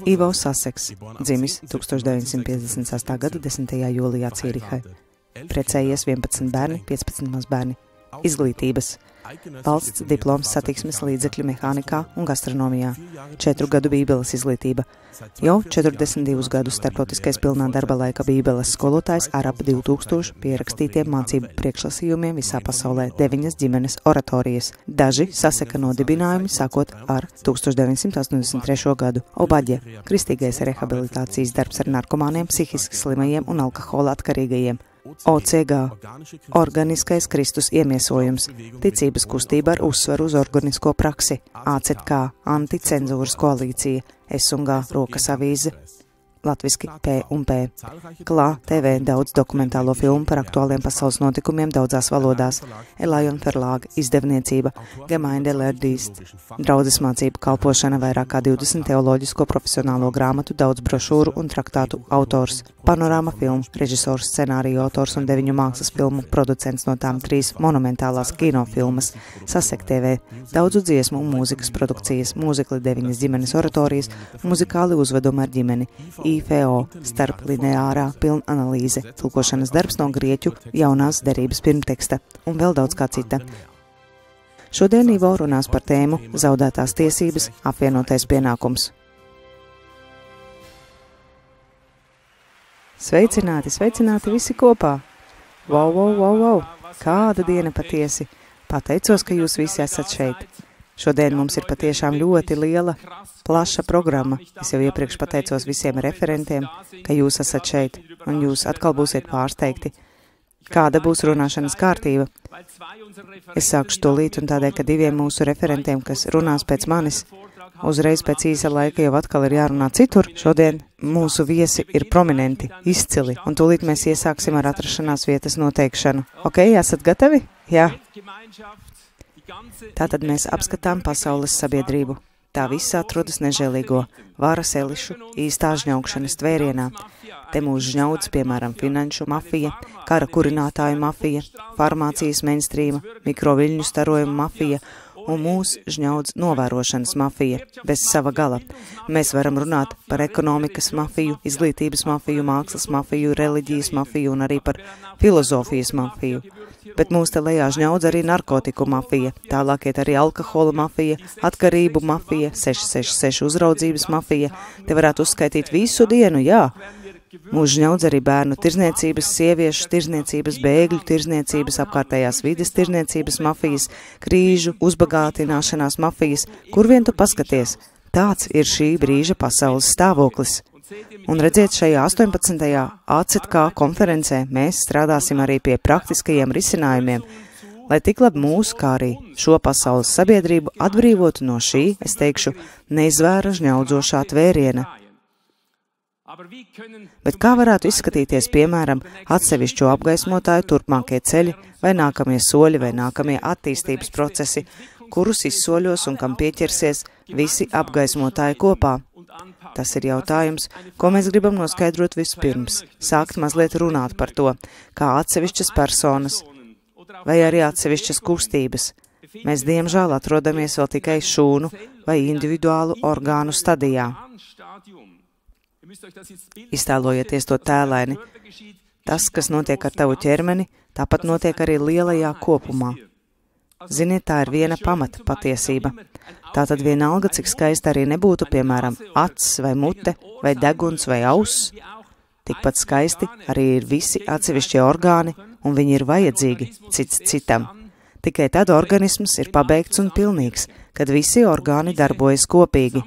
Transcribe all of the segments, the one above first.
Ivo Saseks, dzimis 1958. gada 10. jūlijā Cīrihai. Precējies 11 bērni, 15 mazbērni. Izglītības. Valsts diploms satiksmes līdzekļu mehānikā un gastronomijā. 4 gadu bībeles izglītība. Jau 42 gadus starptautiskais pilnā darba laika bībeles skolotājs ar ap 2000 pierakstītiem mācību priekšlasījumiem visā pasaulē, 9 ģimenes oratorijas. Daži Saseka nodibinājumi sākot ar 1983. gadu. Obaģe – kristīgais rehabilitācijas darbs ar narkomāniem, psihiski slimajiem un alkohola atkarīgajiem. OCG – organiskais Kristus iemiesojums, ticības kustība ar uzsvaru uz organisko praksi. ACK – anticenzūras koalīcija, S&G – rokas avīze, latviski P&P. Klā TV daudz dokumentālo filmu par aktuāliem pasaules notikumiem daudzās valodās. Lion Verlag izdevniecība, Gemeinde Lerdīst, draudzes mācību kalpošana, vairāk kā 20 teoloģisko profesionālo grāmatu, daudz brošūru un traktātu autors. Panorāma filmu, režisors, scenāriju autors un 9 mākslas filmu producents, no tām 3 monumentālās kinofilmas. Sasek TV, daudzu dziesmu un mūzikas produkcijas, mūzikli 9 ģimenes oratorijas, muzikāli uzvedumi ar ģimeni. IFO, starp lineārā pilnanalīze, tulkošanas darbs no grieķu jaunās derības pirmteksta un vēl daudz kā cita. Šodien Ivo runās par tēmu zaudētās tiesības, apvienotais pienākums. Sveicināti, sveicināti visi kopā! Wow! Kāda diena patiesi! Pateicos, ka jūs visi esat šeit. Šodien mums ir patiešām ļoti liela, plaša programma. Es jau iepriekš pateicos visiem referentiem, ka jūs esat šeit, un jūs atkal būsiet pārsteigti. Kāda būs runāšanas kārtība? Es sākšu tūlīt, un tādēļ, ka 2 mūsu referentiem, kas runās pēc manis, uzreiz pēc īsa laika jau atkal ir jārunā citur. Šodien mūsu viesi ir prominenti, izcili, un tūlīt mēs iesāksim ar atrašanās vietas noteikšanu. Ok, esat gatavi? Jā. Tātad mēs apskatām pasaules sabiedrību. Tā viss atrodas nežēlīgo, varas elišu, īstā žņaukšanas tvērienā. Te mūs žņauds, piemēram, finanšu mafija, kara kurinātāju mafija, farmācijas mainstreama, mikroviļņu starojuma mafija un mūs žņauds novērošanas mafija, bez sava gala. Mēs varam runāt par ekonomikas mafiju, izglītības mafiju, mākslas mafiju, reliģijas mafiju un arī par filozofijas mafiju. Bet mūs te lejā žņaudz arī narkotiku mafija, tālāk iet arī alkohola mafija, atkarību mafija, 666 uzraudzības mafija. Te varētu uzskaitīt visu dienu, jā. Mūs žņaudz arī bērnu tirzniecības, sieviešu tirzniecības, bēgļu tirzniecības, apkārtējās vides tirzniecības mafijas, krīžu, uzbagātināšanās mafijas, kur vien tu paskaties. Tāds ir šī brīža pasaules stāvoklis. Un redziet, šajā 18. ACK konferencē mēs strādāsim arī pie praktiskajiem risinājumiem, lai tik labi mūs, kā arī šo pasaules sabiedrību atbrīvotu no šī, es teikšu, neizvēra žņaudzošā tvēriena. Bet kā varētu izskatīties, piemēram, atsevišķo apgaismotāju turpmākie ceļi, vai nākamie soļi, vai nākamie attīstības procesi, kurus izsoļos un kam pieķersies visi apgaismotāji kopā? Tas ir jautājums, ko mēs gribam noskaidrot vispirms, sākt mazliet runāt par to, kā atsevišķas personas, vai arī atsevišķas kustības. Mēs diemžēl atrodamies vēl tikai šūnu vai individuālu orgānu stadijā. Iztēlojieties to tēlaini. Tas, kas notiek ar tavu ķermeni, tāpat notiek arī lielajā kopumā. Ziniet, tā ir viena pamata patiesība. Tātad vienalga, cik skaista arī nebūtu, piemēram, acs vai mute, vai deguns vai auss, tikpat skaisti arī ir visi atsevišķie orgāni, un viņi ir vajadzīgi cits citam. Tikai tad organisms ir pabeigts un pilnīgs, kad visi orgāni darbojas kopīgi.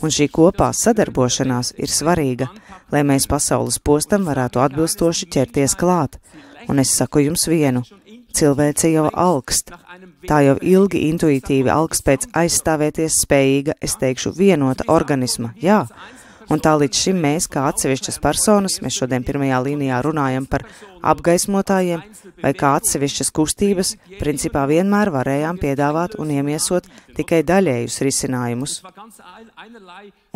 Un šī kopā sadarbošanās ir svarīga, lai mēs pasaules postam varētu atbilstoši ķerties klāt. Un es saku jums vienu, cilvēce jau alkst. Tā jau ilgi intuitīvi alkst pēc aizstāvēties spējīga, es teikšu, vienota organisma, jā. Un tā līdz šim mēs, kā atsevišķas personas, mēs šodien pirmajā līnijā runājam par apgaismotājiem, vai kā atsevišķas kustības, principā vienmēr varējām piedāvāt un iemiesot tikai daļējus risinājumus.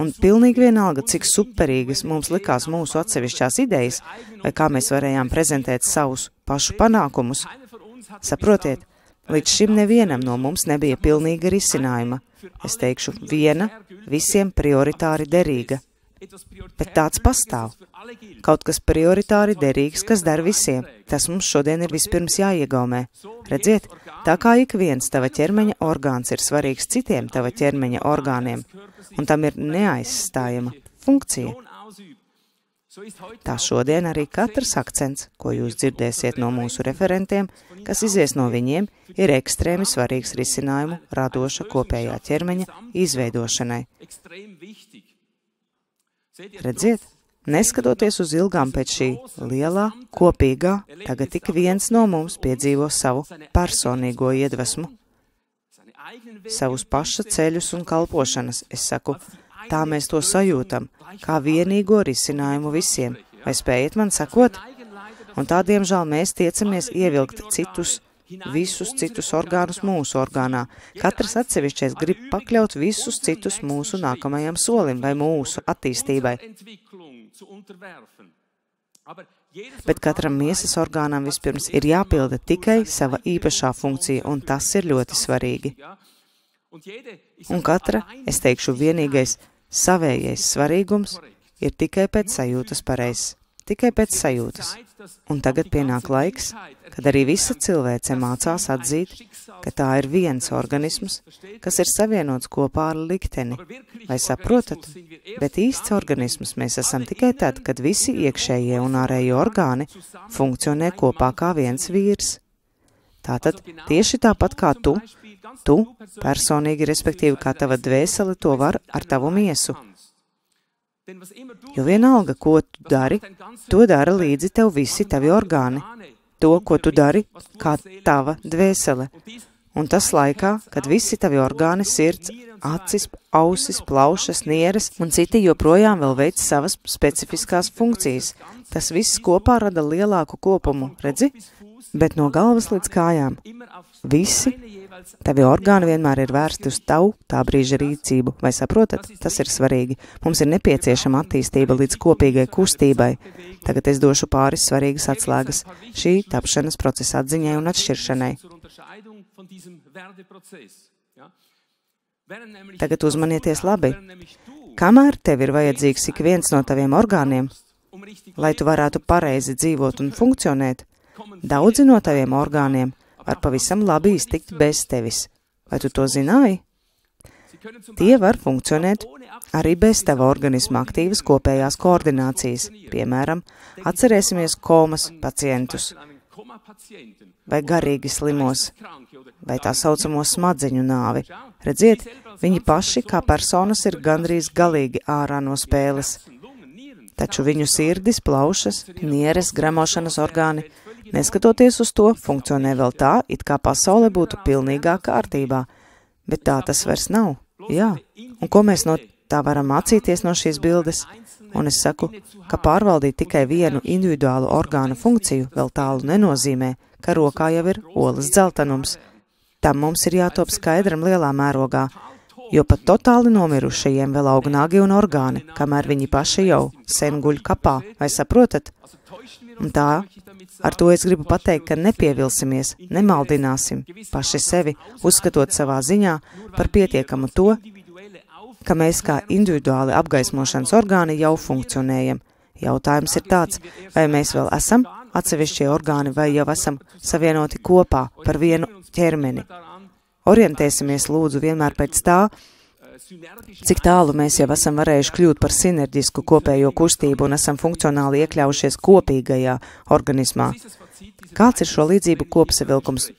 Un pilnīgi vienalga, cik superīgas mums likās mūsu atsevišķās idejas, vai kā mēs varējām prezentēt savus pašu panākumus. Saprotiet, līdz šim nevienam no mums nebija pilnīga risinājuma. Es teikšu, viena, visiem prioritāri derīga. Bet tāds pastāv. Kaut kas prioritāri derīgs, kas der visiem. Tas mums šodien ir vispirms jāiegaumē. Redziet, tā kā ik viens tava ķermeņa orgāns ir svarīgs citiem tava ķermeņa orgāniem, un tam ir neaizstājama funkcija. Tā šodien arī katrs akcents, ko jūs dzirdēsiet no mūsu referentiem, kas izies no viņiem, ir ekstrēmi svarīgs risinājumu radoša kopējā ķermeņa izveidošanai. Redziet, neskatoties uz ilgām pēc šī lielā, kopīgā, tagad tik viens no mums piedzīvo savu personīgo iedvesmu, savus paša ceļus un kalpošanas, es saku, tā mēs to sajūtam, kā vienīgo risinājumu visiem. Vai spējat man sakot? Un tā, diemžēl, mēs tiecamies ievilkt visus citus orgānus mūsu orgānā. Katrs atsevišķais grib pakļaut visus citus mūsu nākamajam solim vai mūsu attīstībai. Bet katram miesas orgānam vispirms ir jāpilda tikai sava īpašā funkcija, un tas ir ļoti svarīgi. Un katra, es teikšu, vienīgais savējais svarīgums ir tikai pēc sajūtas pareizs. Tikai pēc sajūtas. Un tagad pienāk laiks, kad arī visa cilvēce mācās atzīt, ka tā ir viens organisms, kas ir savienots kopā ar likteni. Vai saprotat? Bet īsts organisms mēs esam tikai tad, kad visi iekšējie un ārējie orgāni funkcionē kopā kā viens vīrs. Tātad tieši tāpat kā tu personīgi, respektīvi kā tava dvēsele to var ar tavu miesu. Jo vienalga, ko tu dari, to dara līdzi tev visi tavi orgāni. To, ko tu dari, kā tava dvēsele. Un tas laikā, kad visi tavi orgāni, sirds, acis, ausis, plaušas, nieres un citi joprojām vēl veic savas specifiskās funkcijas. Tas viss kopā rada lielāku kopumu, redzi? Bet no galvas līdz kājām. Visi tavi orgāni vienmēr ir vērsti uz tavu tā brīža rīcību. Vai saprotat? Tas ir svarīgi. Mums ir nepieciešama attīstība līdz kopīgai kustībai. Tagad es došu pāris svarīgas atslēgas šī tapšanas procesa atziņai un atšķiršanai. Tagad uzmanieties labi. Kamēr tev ir vajadzīgs ik viens no taviem orgāniem, lai tu varētu pareizi dzīvot un funkcionēt, daudzi no taviem orgāniem var pavisam labi iztikt bez tevis. Vai tu to zināji? Tie var funkcionēt arī bez tava organisma aktīvas kopējās koordinācijas. Piemēram, atcerēsimies komas pacientus, vai garīgi slimos, vai tā saucamo smadzeņu nāvi. Redziet, viņi paši kā personas ir gandrīz galīgi ārā no spēles. Taču viņu sirdis, plaušas, nieres, gremošanas orgāni, neskatoties uz to, funkcionē vēl tā, it kā pasaule būtu pilnīgā kārtībā. Bet tā tas vairs nav. Jā. Un ko mēs no tā varam mācīties no šīs bildes? Un es saku, ka pārvaldīt tikai vienu individuālu orgānu funkciju vēl tālu nenozīmē, ka rokā jau ir olas dzeltenums. Tam mums ir jātop skaidram lielā mērogā, jo pat totāli nomirušajiem vēl aug nagi un orgāni, kamēr viņi paši jau sen guļ kapā. Vai saprotat? Un tā, ar to es gribu pateikt, ka nepievilsimies, nemaldināsim paši sevi, uzskatot savā ziņā par pietiekamu to, ka mēs kā individuāli apgaismošanas orgāni jau funkcionējam. Jautājums ir tāds, vai mēs vēl esam atsevišķie orgāni vai jau esam savienoti kopā par vienu ķermeni. Orientēsimies lūdzu vienmēr pēc tā, cik tālu mēs jau esam varējuši kļūt par sinerģisku kopējo kustību un esam funkcionāli iekļaujušies kopīgajā organismā. Kāds ir šo līdzību kopsavilkums,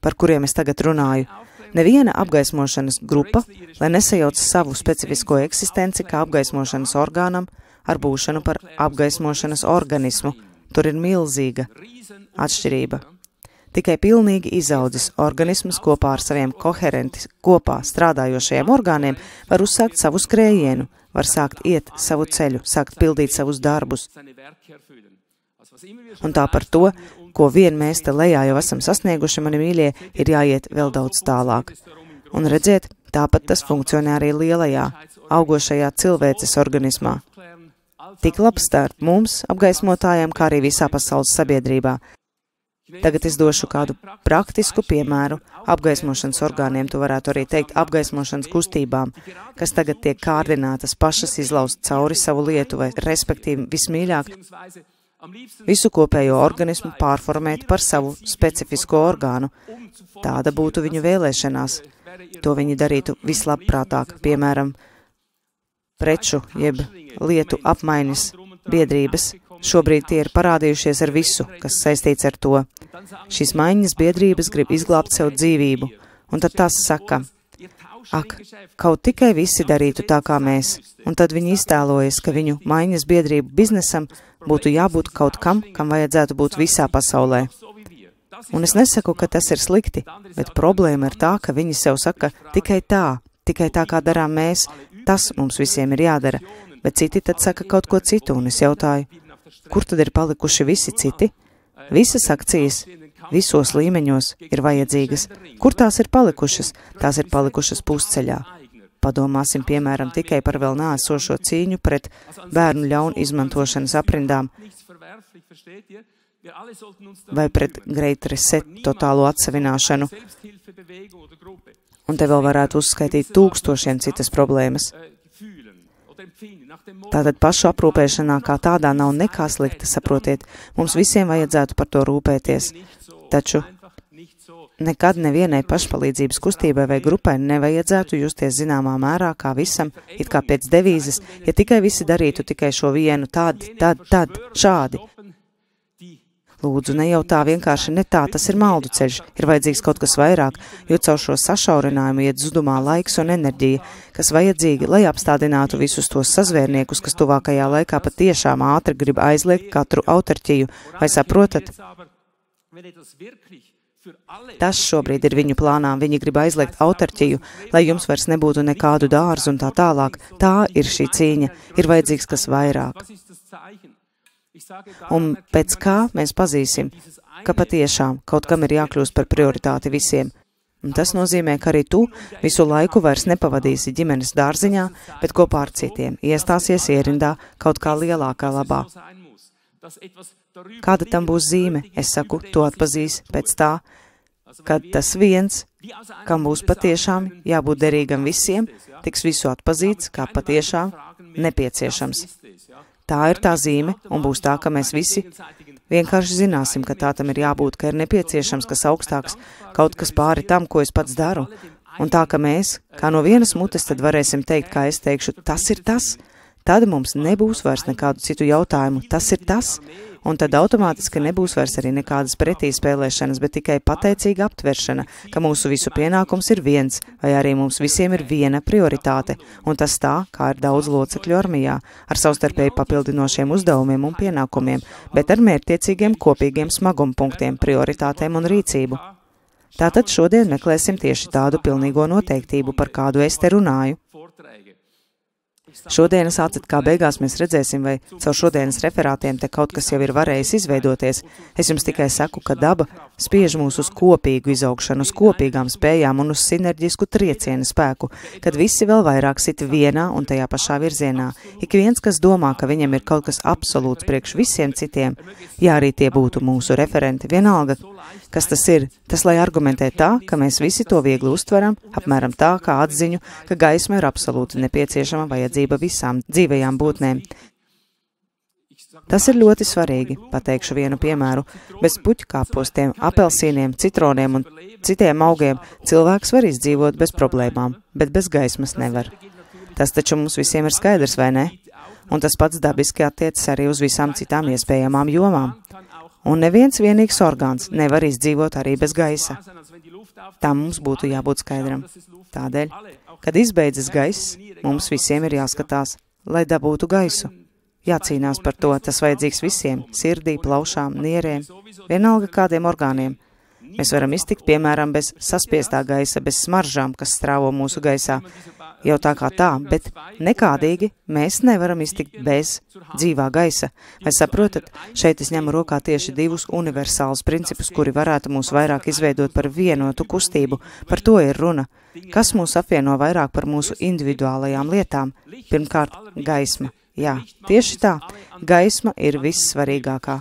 par kuriem es tagad runāju? Neviena apgaismošanas grupa, lai nesajauc savu specifisko eksistenci kā apgaismošanas orgānam ar būšanu par apgaismošanas organismu. Tur ir milzīga atšķirība. Tikai pilnīgi izaudzis organisms kopā ar saviem koherenti kopā strādājošajiem orgāniem var uzsākt savu skrējienu, var sākt iet savu ceļu, sākt pildīt savus darbus. Un tā par to, ko vien mēs te lejā jau esam sasnieguši, mani mīļie, ir jāiet vēl daudz tālāk. Un redziet, tāpat tas funkcionē arī lielajā, augošajā cilvēces organismā. Tik labs starp mums, apgaismotājiem, kā arī visā pasaules sabiedrībā. Tagad es došu kādu praktisku piemēru apgaismošanas orgāniem, tu varētu arī teikt apgaismošanas kustībām, kas tagad tiek kārdinātas pašas izlaust cauri savu lietu, vai respektīvi vismīļāk visu kopējo organismu pārformēt par savu specifisko orgānu. Tāda būtu viņu vēlēšanās. To viņi darītu vislabprātāk, piemēram, preču jeb lietu apmaiņas biedrības. Šobrīd tie ir parādījušies ar visu, kas saistīts ar to. Šīs maiņas biedrības grib izglābt sev dzīvību, un tad tās saka, ak, kaut tikai visi darītu tā kā mēs, un tad viņi iztēlojas, ka viņu maiņas biedrību biznesam būtu jābūt kaut kam, kam vajadzētu būt visā pasaulē. Un es nesaku, ka tas ir slikti, bet problēma ir tā, ka viņi sev saka tikai tā kā darām mēs, tas mums visiem ir jādara, bet citi tad saka kaut ko citu, un es jautāju, kur tad ir palikuši visi citi? Visas akcijas, visos līmeņos ir vajadzīgas. Kur tās ir palikušas? Tās ir palikušas pusceļā. Padomāsim, piemēram, tikai par vēl neesošo cīņu pret bērnu ļaunu izmantošanas aprindām vai pret Great Reset, totālo atsevināšanu. Un te vēl varētu uzskaitīt tūkstošiem citas problēmas. Tātad pašu aprūpēšanā kā tādā nav nekā slikta, saprotiet, mums visiem vajadzētu par to rūpēties. Taču nekad nevienai pašpalīdzības kustībai vai grupai nevajadzētu justies zināmā mērā kā visam, it kā pēc devīzes, ja tikai visi darītu tikai šo vienu, tad, šādi. Lūdzu, ne jau tā, vienkārši ne tā, tas ir maldu ceļš, ir vajadzīgs kaut kas vairāk, jo caur šo sašaurinājumu iet zudumā laiks un enerģija, kas vajadzīgi, lai apstādinātu visus tos sazvērniekus, kas tuvākajā laikā patiešām ātri grib aizliegt katru autarķiju, vai saprotat? Tas šobrīd ir viņu plānā, viņi grib aizliegt autarķiju, lai jums vairs nebūtu nekādu dārzu un tā tālāk. Tā ir šī cīņa, ir vajadzīgs kas vairāk. Un pēc kā mēs pazīsim, ka patiešām kaut kam ir jākļūst par prioritāti visiem. Un tas nozīmē, ka arī tu visu laiku vairs nepavadīsi ģimenes dārziņā, bet kopā ar citiem iestāsies ierindā kaut kā lielākā labā. Kāda tam būs zīme? Es saku, to atpazīs pēc tā, kad tas viens, kam būs patiešām jābūt derīgam visiem, tiks visu atpazīts kā patiešām nepieciešams. Tā ir tā zīme, un būs tā, ka mēs visi vienkārši zināsim, ka tā tam ir jābūt, ka ir nepieciešams kas augstāks, kaut kas pāri tam, ko es pats daru. Un tā, ka mēs, kā no vienas mutes, tad varēsim teikt, kā es teikšu, tas ir tas, tad mums nebūs vairs nekādu citu jautājumu, tas ir tas, un tad automātiski nebūs vairs arī nekādas pretī spēlēšanas, bet tikai pateicīga aptveršana, ka mūsu visu pienākums ir viens, vai arī mums visiem ir viena prioritāte, un tas tā, kā ir daudz locekļu armijā, ar savstarpēji papildinošiem uzdevumiem un pienākumiem, bet ar mērķtiecīgiem kopīgiem smagumpunktiem, prioritātēm un rīcību. Tātad šodien meklēsim tieši tādu pilnīgo noteiktību, par kādu es te runāju. Šodienas atzīt, kā beigās mēs redzēsim, vai caur šodienas referātiem te kaut kas jau ir varējis izveidoties. Es jums tikai saku, ka daba spiež mūs uz kopīgu izaugšanu, uz kopīgām spējām un uz sinerģisku triecienu spēku, kad visi vēl vairāk sit vienā un tajā pašā virzienā. Ik viens, kas domā, ka viņam ir kaut kas absolūts priekš visiem citiem, ja arī tie būtu mūsu referenti, vienalga, kas tas ir, tas lai argumentē tā, ka mēs visi to viegli uztveram, apmēram tā, kā atziņu, ka gaisma ir absolūti nepieciešama vajadzība visām dzīvajām būtnēm. Tas ir ļoti svarīgi, pateikšu vienu piemēru. Bez puķkāpostiem, apelsīniem, citroniem un citiem augiem cilvēks var izdzīvot bez problēmām, bet bez gaismas nevar. Tas taču mums visiem ir skaidrs, vai ne? Un tas pats dabiski attiecas arī uz visām citām iespējamām jomām. Un neviens vienīgs orgāns nevar izdzīvot arī bez gaisa. Tā mums būtu jābūt skaidram. Tādēļ, kad izbeidzas gaiss, mums visiem ir jāskatās, lai dabūtu gaisu. Jācīnās par to, tas vajadzīgs visiem, sirdī, plaušām, nierēm, vienalga kādiem orgāniem. Mēs varam iztikt, piemēram, bez saspiestā gaisa, bez smaržām, kas strāvo mūsu gaisā. Jau tā kā tā, bet nekādīgi mēs nevaram iztikt bez dzīvā gaisa. Vai saprotat, šeit es ņemu rokā tieši divus universālus principus, kuri varētu mūs vairāk izveidot par vienotu kustību. Par to ir runa. Kas mūs apvieno vairāk par mūsu individuālajām lietām? Pirmkārt, gaisma. Jā, tieši tā. Gaisma ir vissvarīgākā.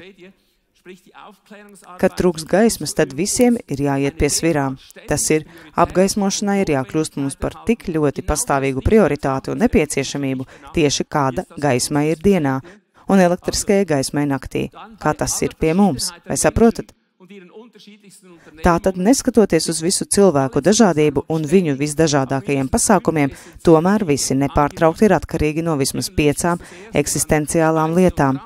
Kad trūks gaismas, tad visiem ir jāiet pie svirām. Tas ir, apgaismošanai ir jākļūst mums par tik ļoti pastāvīgu prioritāti un nepieciešamību, tieši kāda gaismai ir dienā un elektriskajai gaismai naktī, kā tas ir pie mums. Vai saprotat? Tātad, neskatoties uz visu cilvēku dažādību un viņu visdažādākajiem pasākumiem, tomēr visi nepārtraukti ir atkarīgi no vismaz 5 eksistenciālām lietām.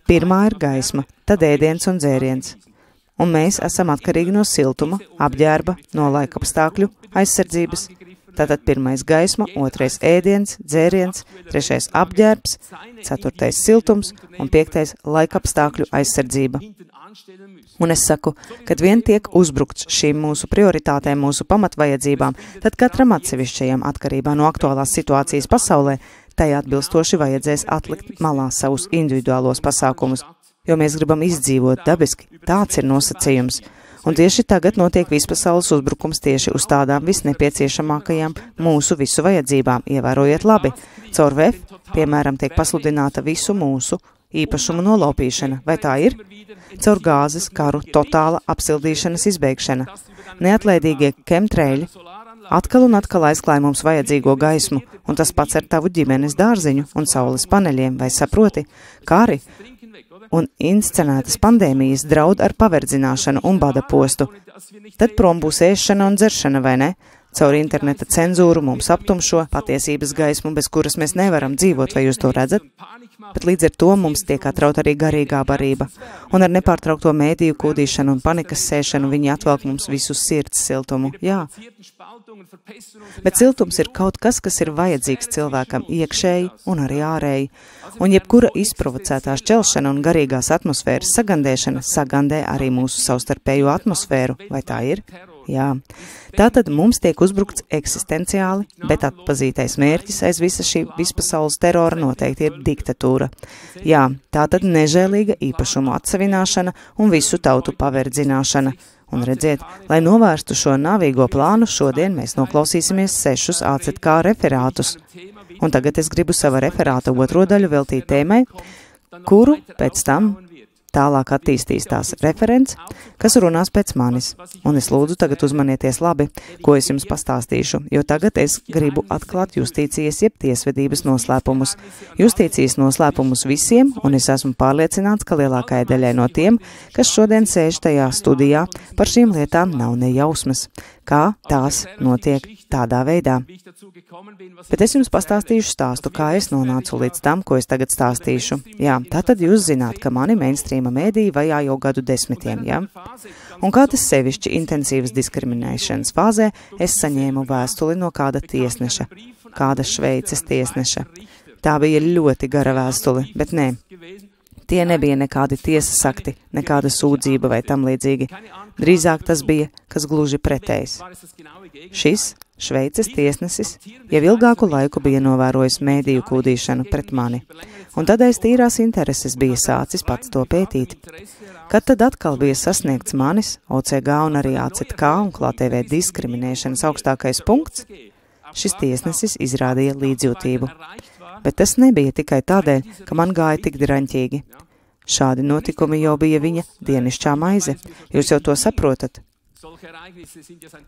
Pirmā ir gaisma, tad ēdiens un dzēriens. Un mēs esam atkarīgi no siltuma, apģērba, no laikapstākļu, aizsardzības. Tātad pirmais gaisma, otrais ēdiens, dzēriens, trešais apģērbs, ceturtais siltums un piektais laikapstākļu aizsardzība. Un es saku, kad vien tiek uzbrukts šīm mūsu prioritātēm, mūsu pamatvajadzībām, tad katram atsevišķajam atkarībā no aktuālās situācijas pasaulē, tai atbilstoši vajadzēs atlikt malā savus individuālos pasākumus, jo mēs gribam izdzīvot dabiski, tāds ir nosacījums. Un tieši tagad notiek vispasaules uzbrukums tieši uz tādām visnepieciešamākajām mūsu visu vajadzībām, ievērojiet labi. Caur VF, piemēram, tiek pasludināta visu mūsu īpašumu nolaupīšana, vai tā ir? Caur gāzes, karu, totāla apsildīšanas izbeigšana. Neatlaidīgie chemtraili atkal un atkal aizklāja mums vajadzīgo gaismu, un tas pats ar tavu ģimenes dārziņu un saules paneļiem, vai saproti? Kari un inscenētas pandēmijas draud ar paverdzināšanu un bada postu. Tad prom būs ēšana un dzeršana, vai ne? Caur interneta cenzūru mums aptumšo patiesības gaismu, bez kuras mēs nevaram dzīvot, vai jūs to redzat? Bet līdz ar to mums tiek atraut arī garīgā barība. Un ar nepārtraukto mēdīju kūdīšanu un panikas sēšanu viņi atvelk mums visu sirds siltumu. Jā. Bet siltums ir kaut kas, kas ir vajadzīgs cilvēkam iekšēji un arī ārēji. Un jebkura izprovocētā šķelšana un garīgās atmosfēras sagandēšana sagandē arī mūsu savstarpējo atmosfēru. Vai tā ir? Jā. Tātad mums tiek uzbrukts eksistenciāli, bet atpazītais mērķis aiz visa šī vispasaules terora noteikti ir diktatūra. Jā, tātad nežēlīga īpašumu atsavināšana un visu tautu paverdzināšana. Un redziet, lai novērstu šo nāvīgo plānu, šodien mēs noklausīsimies 6 ACK referātus. Un tagad es gribu sava referāta otro daļu veltīt tēmai, kuru pēc tam tālāk attīstīs tās referents, kas runās pēc manis. Un es lūdzu tagad uzmanieties labi, ko es jums pastāstīšu, jo tagad es gribu atklāt justīcijas jeb tiesvedības noslēpumus. Justīcijas noslēpumus visiem, un es esmu pārliecināts, ka lielākajai daļai no tiem, kas šodien sēž tajā studijā, par šīm lietām nav ne jausmas, kā tās notiek tādā veidā. Bet es jums pastāstīšu stāstu, kā es nonācu līdz tam, ko es tagad stāstīšu. Jā, tātad jūs zināt, ka mani mainstreama mēdīji vajā jau gadu desmitiem, jā? Un kā tas sevišķi intensīvas diskriminēšanas fāzē, es saņēmu vēstuli no kāda tiesneša, kāda Šveices tiesneša. Tā bija ļoti gara vēstuli, bet nē. Tie nebija nekādi tiesas akti, nekāda sūdzība vai tam līdzīgi. Drīzāk tas bija, kas gluži pretējs. Šis Šveices tiesnesis jau ilgāku laiku bija novērojis mēdīju kūdīšanu pret mani, un tad aiz tīrās intereses bija sācis pats to pētīt. Kad tad atkal bija sasniegts manis, OCG un arī ACK un klātēvē diskriminēšanas augstākais punkts, šis tiesnesis izrādīja līdzjūtību. Bet tas nebija tikai tādēļ, ka man gāja tik draņķīgi. Šādi notikumi jau bija viņa dienišķā maize, jūs jau to saprotat.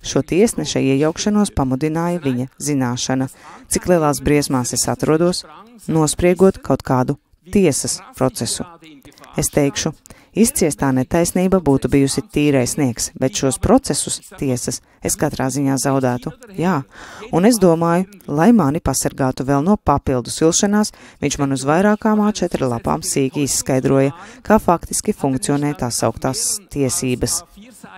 Šo tiesneša iejaukšanos pamudināja viņa zināšana, cik lielās briesmās es atrodos, nospriegot kaut kādu tiesas procesu. Es teikšu, izciestā netaisnība būtu bijusi tīrais sniegs, bet šos procesus, tiesas, es katrā ziņā zaudētu. Jā, un es domāju, lai mani pasargātu vēl no papildus vilšanās, viņš man uz vairākām A4 lapām sīki izskaidroja, kā faktiski funkcionē tās sauktās tiesības.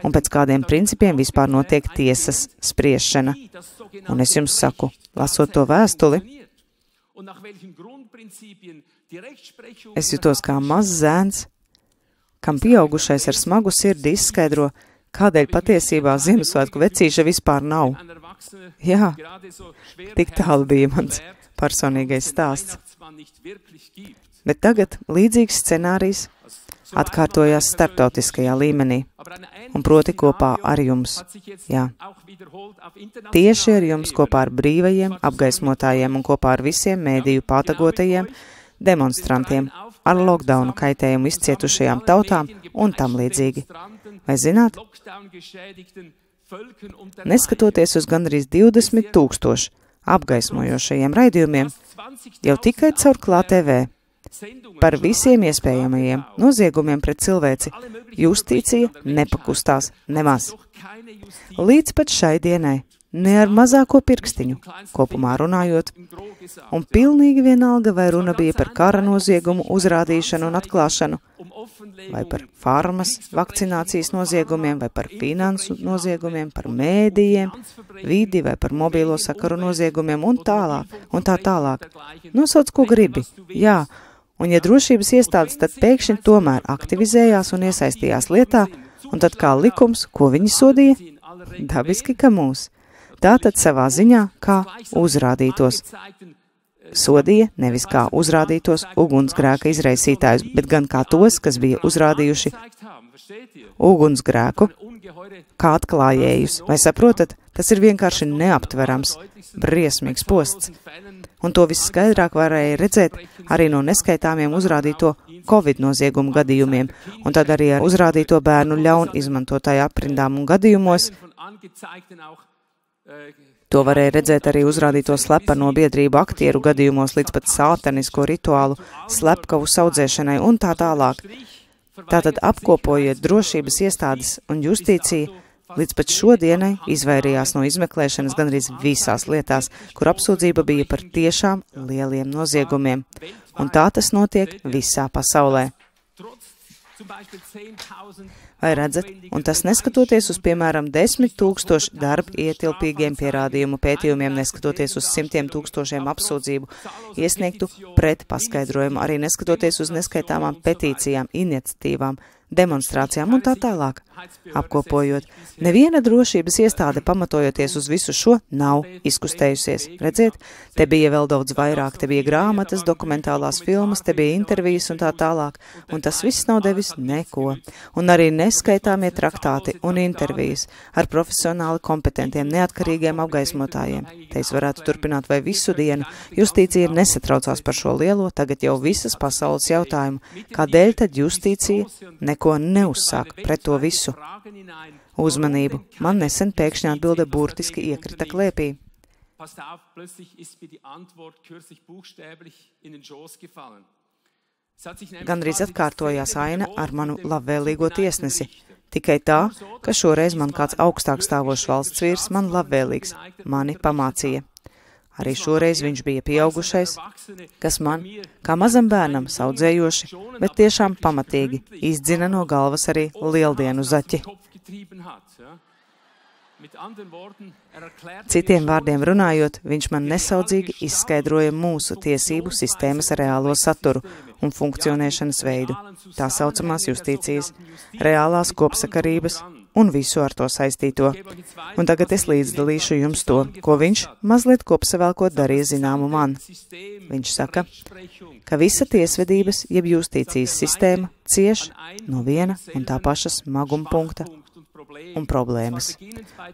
Un pēc kādiem principiem vispār notiek tiesas spriešana. Un es jums saku, lasot to vēstuli, es jutos kā mazs zēns, kam pieaugušais ar smagu sirdi izskaidro, kādēļ patiesībā Ziemassvētku vecīša vispār nav. Jā, tik tālu bija mans personīgais stāsts. Bet tagad līdzīgs scenārijs atkārtojās starptautiskajā līmenī, un proti kopā ar jums. Jā. Tieši ar jums kopā ar brīvajiem, apgaismotājiem un kopā ar visiem mēdīju pātagotajiem, demonstrantiem, ar lockdownu kaitējumu izcietušajām tautām un tam līdzīgi. Vai zināt? Neskatoties uz gandrīz 20 000 apgaismojošajiem raidījumiem, jau tikai caur Klāt TV par visiem iespējamajiem noziegumiem pret cilvēci justīcija nepakustās nemaz. Līdz pat šai dienai, ne ar mazāko pirkstiņu, kopumā runājot, un pilnīgi vienalga, vai runa bija par kara noziegumu uzrādīšanu un atklāšanu, vai par farmas, vakcinācijas noziegumiem, vai par finansu noziegumiem, par mēdījiem, vidi vai par mobīlo sakaru noziegumiem un tālāk, un tā tālāk. Nosauc, ko gribi, jā, un ja drošības iestādes tad pēkšņi tomēr aktivizējās un iesaistījās lietā, un tad kā likums, ko viņi sodīja? Dabiski, ka mūs. Tātad savā ziņā, kā uzrādītos. Sodīja nevis kā uzrādītos ugunsgrēka izraisītājus, bet gan kā tos, kas bija uzrādījuši ugunsgrēku, kā atklājējus. Vai saprotat? Tas ir vienkārši neaptverams, briesmīgs posts. Un to visskaidrāk varēja redzēt arī no neskaitāmiem uzrādīto Covid noziegumu gadījumiem, un tad arī ar uzrādīto bērnu ļaun izmantotāju aprindām un gadījumos. To varēja redzēt arī uzrādīto slepeno biedrību aktieru gadījumos līdz pat sātanisko rituālu, slepkavu saudzēšanai un tā tālāk. Tātad apkopojiet drošības iestādes un justīcija, līdz pat šodienai izvairījās no izmeklēšanas gandrīz visās lietās, kur apsūdzība bija par tiešām lieliem noziegumiem. Un tā tas notiek visā pasaulē. Vai redzat? Un tas neskatoties uz, piemēram, 10 000 darba ietilpīgiem pierādījumu pētījumiem, neskatoties uz 100 000 apsūdzību, iesniegtu pret paskaidrojumu, arī neskatoties uz neskaitāmām petīcijām, iniciatīvām, demonstrācijām un tā tālāk. Apkopojot, neviena drošības iestāde pamatojoties uz visu šo nav izkustējusies. Redziet, te bija vēl daudz vairāk, te bija grāmatas, dokumentālās filmas, te bija intervijas un tā tālāk, un tas viss nav devis neko. Un arī neskaitāmie traktāti un intervijas ar profesionāli kompetentiem, neatkarīgiem apgaismotājiem. Te es varētu turpināt vai visu dienu. Justīcija nesatraucās par šo lielo, tagad jau visas pasaules jautājumu. Kādēļ tad justīcija neko neuzsāk pret to visu? Uzmanību. Man nesen pēkšņi atbilde burtiski iekrita klēpī. Gandrīz atkārtojās aina ar manu labvēlīgo tiesnesi. Tikai tā, ka šoreiz man kāds augstāk stāvošs valsts vīrs, man labvēlīgs, mani pamācīja. Arī šoreiz viņš bija pieaugušais, kas man, kā mazam bērnam, saudzējoši, bet tiešām pamatīgi izdzina no galvas arī lieldienu zaķi. Citiem vārdiem runājot, viņš man nesaudzīgi izskaidroja mūsu tiesību sistēmas reālo saturu un funkcionēšanas veidu, tā saucamās justīcijas, reālās kopsakarības un visu ar to saistīto. Un tagad es līdzdalīšu jums to, ko viņš mazliet kopsavēlkot darīja zināmu man. Viņš saka, ka visa tiesvedības, jeb justīcijas sistēma cieš no viena un tā paša smaguma punkta un problēmas.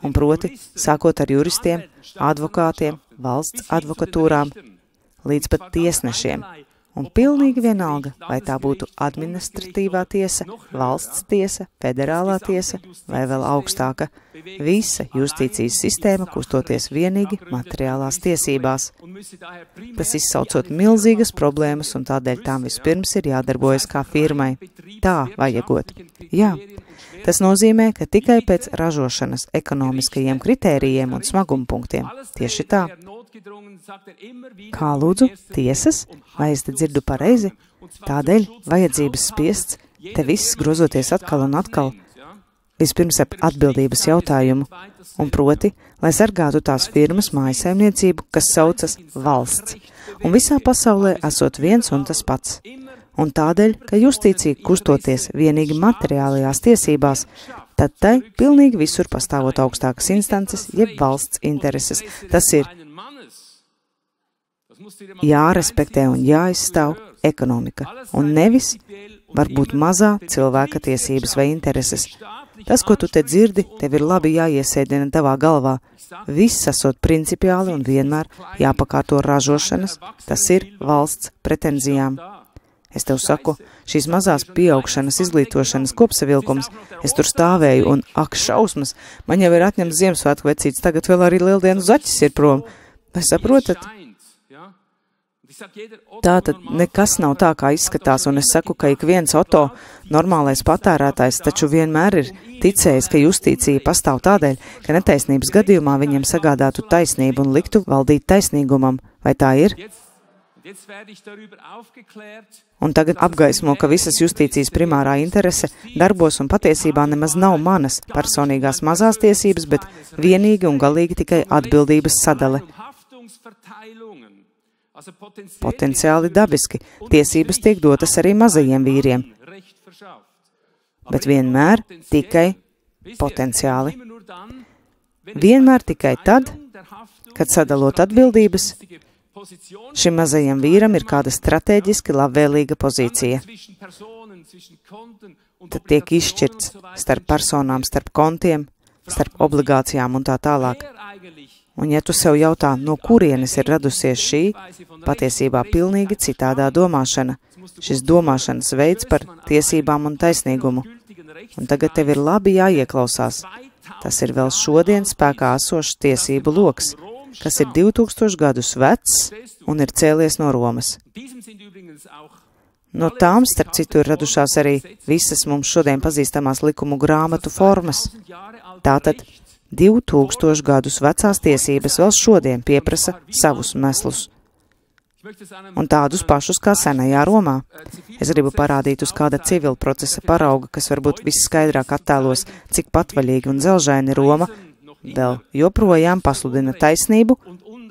Un proti, sākot ar juristiem, advokātiem, valsts advokatūrām, līdz pat tiesnešiem. Un pilnīgi vienalga, vai tā būtu administratīvā tiesa, valsts tiesa, federālā tiesa vai vēl augstāka, visa justīcijas sistēma kustoties vienīgi materiālās tiesībās. Tas izsaucot milzīgas problēmas, un tādēļ tām vispirms ir jādarbojas kā firmai. Tā vajagot. Jā, tas nozīmē, ka tikai pēc ražošanas ekonomiskajiem kritērijiem un smaguma punktiem. Tieši tā. Kā lūdzu, tiesas, vai es te dzirdu pareizi? Tādēļ vajadzības spiests, te viss grozoties atkal un atkal, vispirms ap atbildības jautājumu, un proti, lai sargātu tās firmas mājasaimniecību, kas saucas valsts, un visā pasaulē esot viens un tas pats. Un tādēļ, ka justīcija kustoties vienīgi materiālajās tiesībās, tad tai pilnīgi visur pastāvot augstākas instances, jeb valsts intereses. Tas ir jārespektē un jāizstāv ekonomika, un nevis varbūt mazā cilvēka tiesības vai intereses. Tas, ko tu te dzirdi, tev ir labi jāiesēdina tavā galvā. Viss esot principiāli un vienmēr jāpakārto ražošanas, tas ir valsts pretenzijām. Es tev saku, šīs mazās pieaugšanas, izglītošanas kopsavilkums, es tur stāvēju un, ak, šausmas, man jau ir atņemts Ziemassvētku vecītes, tagad vēl arī Lieldienu zaķis ir prom. Vai saprotat? Tātad nekas nav tā, kā izskatās, un es saku, ka ik viens Oto, normālais patērētājs, taču vienmēr ir ticējis, ka justīcija pastāv tādēļ, ka netaisnības gadījumā viņiem sagādātu taisnību un liktu valdīt taisnīgumam. Vai tā ir? Un tagad apgaismo, ka visas justīcijas primārā interese darbos un patiesībā nemaz nav manas personīgās mazās tiesības, bet vienīgi un galīgi tikai atbildības sadale. Potenciāli dabiski, tiesības tiek dotas arī mazajiem vīriem, bet vienmēr tikai potenciāli. Vienmēr tikai tad, kad sadalot atbildības, šim mazajam vīram ir kāda strateģiski labvēlīga pozīcija. Tad tiek izšķirts starp personām, starp kontiem, starp obligācijām un tā tālāk. Un ja tu sev jautā, no kurienes ir radusies šī, patiesībā pilnīgi citādā domāšana, šis domāšanas veids par tiesībām un taisnīgumu. Un tagad tev ir labi jāieklausās. Tas ir vēl šodien spēkā esošs tiesību loks, kas ir 2000 gadus vecs un ir cēlies no Romas. No tām, starp citu, ir radušās arī visas mums šodien pazīstamās likumu grāmatu formas. Tātad 2000 gadus vecās tiesības vēl šodien pieprasa savus meslus. Un tādus pašus kā senajā Romā. Es gribu parādīt uz kāda civila procesa parauga, kas varbūt visskaidrāk attēlos, cik patvaļīgi un dzelžaini Roma vēl joprojām pasludina taisnību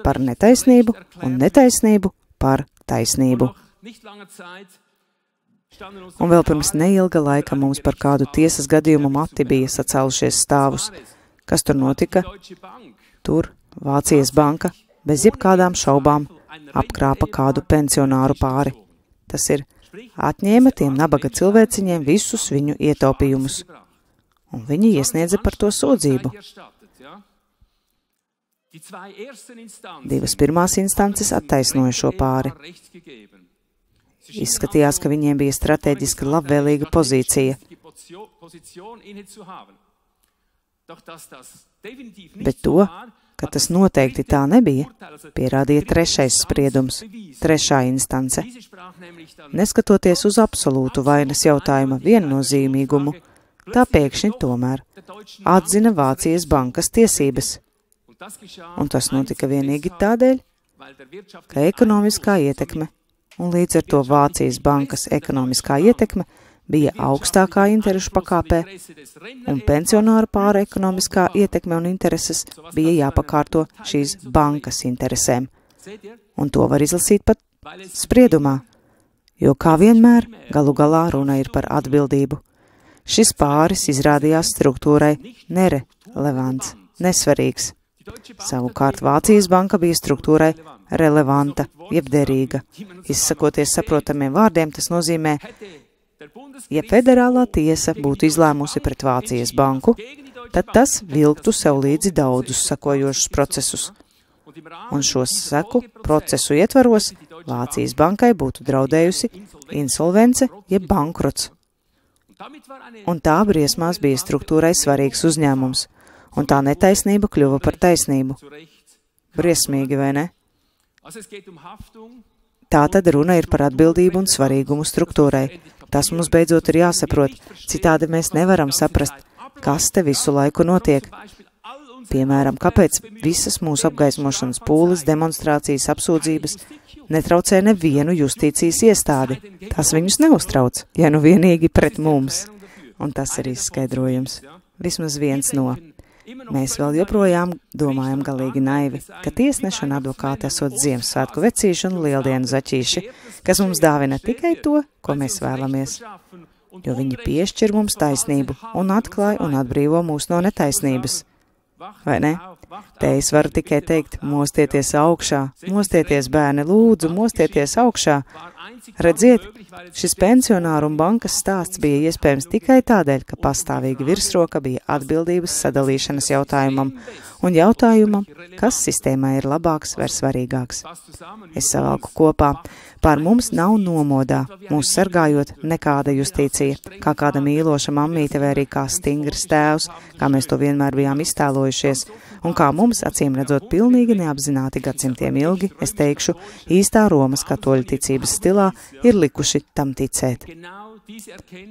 par netaisnību un netaisnību par taisnību. Un vēl pirms neilga laika mums par kādu tiesas gadījumu mati bija sacēlušies stāvus. Kas tur notika? Tur Vācijas banka bez jebkādām šaubām apkrāpa kādu pensionāru pāri. Tas ir, atņēma tiem nabaga cilvēciņiem visus viņu ietaupījumus. Un viņi iesniedza par to sūdzību. Divas pirmās instances attaisnoja šo pāri. Izskatījās, ka viņiem bija strateģiski labvēlīga pozīcija. Bet to, ka tas noteikti tā nebija, pierādīja trešais spriedums, trešā instance. Neskatoties uz absolūtu vainas jautājuma viennozīmīgumu, tā pēkšņi tomēr atzina Vācijas bankas tiesības. Un tas notika vienīgi tādēļ, ka ekonomiskā ietekme un līdz ar to Vācijas bankas ekonomiskā ietekme bija augstākā interešu pakāpē, un pensionāru pāra ekonomiskā ietekme un intereses bija jāpakārto šīs bankas interesēm. Un to var izlasīt pat spriedumā, jo kā vienmēr galu galā runa ir par atbildību. Šis pāris izrādījās struktūrai nerelevants, nesvarīgs. Savukārt Vācijas banka bija struktūrai relevanta, jeb derīga. Izsakoties saprotamiem vārdiem, tas nozīmē, ja federālā tiesa būtu izlēmusi pret Vācijas banku, tad tas vilktu sev līdzi daudzus sekojošus procesus. Un šo seku procesu ietvaros Vācijas bankai būtu draudējusi insolvence jeb bankrots. Un tā briesmās bija struktūrai svarīgs uzņēmums. Un tā netaisnība kļuva par taisnību. Briesmīgi, vai ne? Tā tad runa ir par atbildību un svarīgumu struktūrai. Tas mums beidzot ir jāsaprot, citādi mēs nevaram saprast, kas te visu laiku notiek. Piemēram, kāpēc visas mūsu apgaismošanas pūles, demonstrācijas, apsūdzības netraucē nevienu justīcijas iestādi. Tas viņus neuztrauc, ja nu vienīgi pret mums. Un tas ir izskaidrojums. Vismaz viens no. Mēs vēl joprojām domājam galīgi naivi, ka tiesneši un advokāti esot Ziemassvētku vecīši un Lieldienu zaķīši, kas mums dāvina tikai to, ko mēs vēlamies. Jo viņi piešķir mums taisnību un atklāj un atbrīvo mūs no netaisnības. Vai ne? Te es varu tikai teikt, mostieties augšā, mostieties bērni, lūdzu, mostieties augšā. Redziet, šis pensionāru un bankas stāsts bija iespējams tikai tādēļ, ka pastāvīga virsroka bija atbildības sadalīšanas jautājumam un jautājumam, kas sistēmai ir labāks vai svarīgāks. Es savalku kopā. Pār mums nav nomodā, mūs sargājot nekāda justīcija, kā kāda mīloša mammīte vai arī kā stingrs tēvs, kā mēs to vienmēr bijām iztēlojušies, un kā mums, acīm redzot, pilnīgi neapzināti gadsimtiem ilgi, es teikšu, īstā Romas katoļu ticības stilā ir likuši tam ticēt.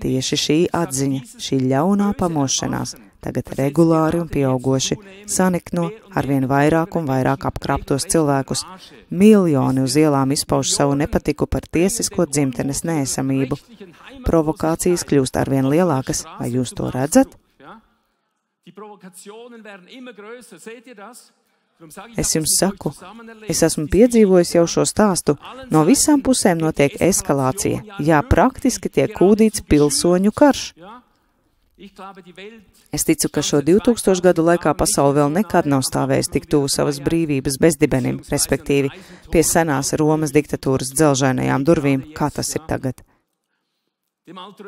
Tieši šī atziņa, šī ļaunā pamošanās, tagad regulāri un pieaugoši sanikno arvien vairāk un vairāk apkrāptos cilvēkus. Miljoni uz ielām izpauž savu nepatiku par tiesisko dzimtenes neesamību. Provokācijas kļūst arvien lielākas, vai jūs to redzat? Es jums saku, es esmu piedzīvojis jau šo stāstu, no visām pusēm notiek eskalācija, jā, praktiski tiek kūdīts pilsoņu karš. Es ticu, ka šo 2000 gadu laikā pasaule vēl nekad nav stāvējusi tik tuvu savas brīvības bezdibenim, respektīvi pie senās Romas diktatūras dzelžainajām durvīm, kā tas ir tagad.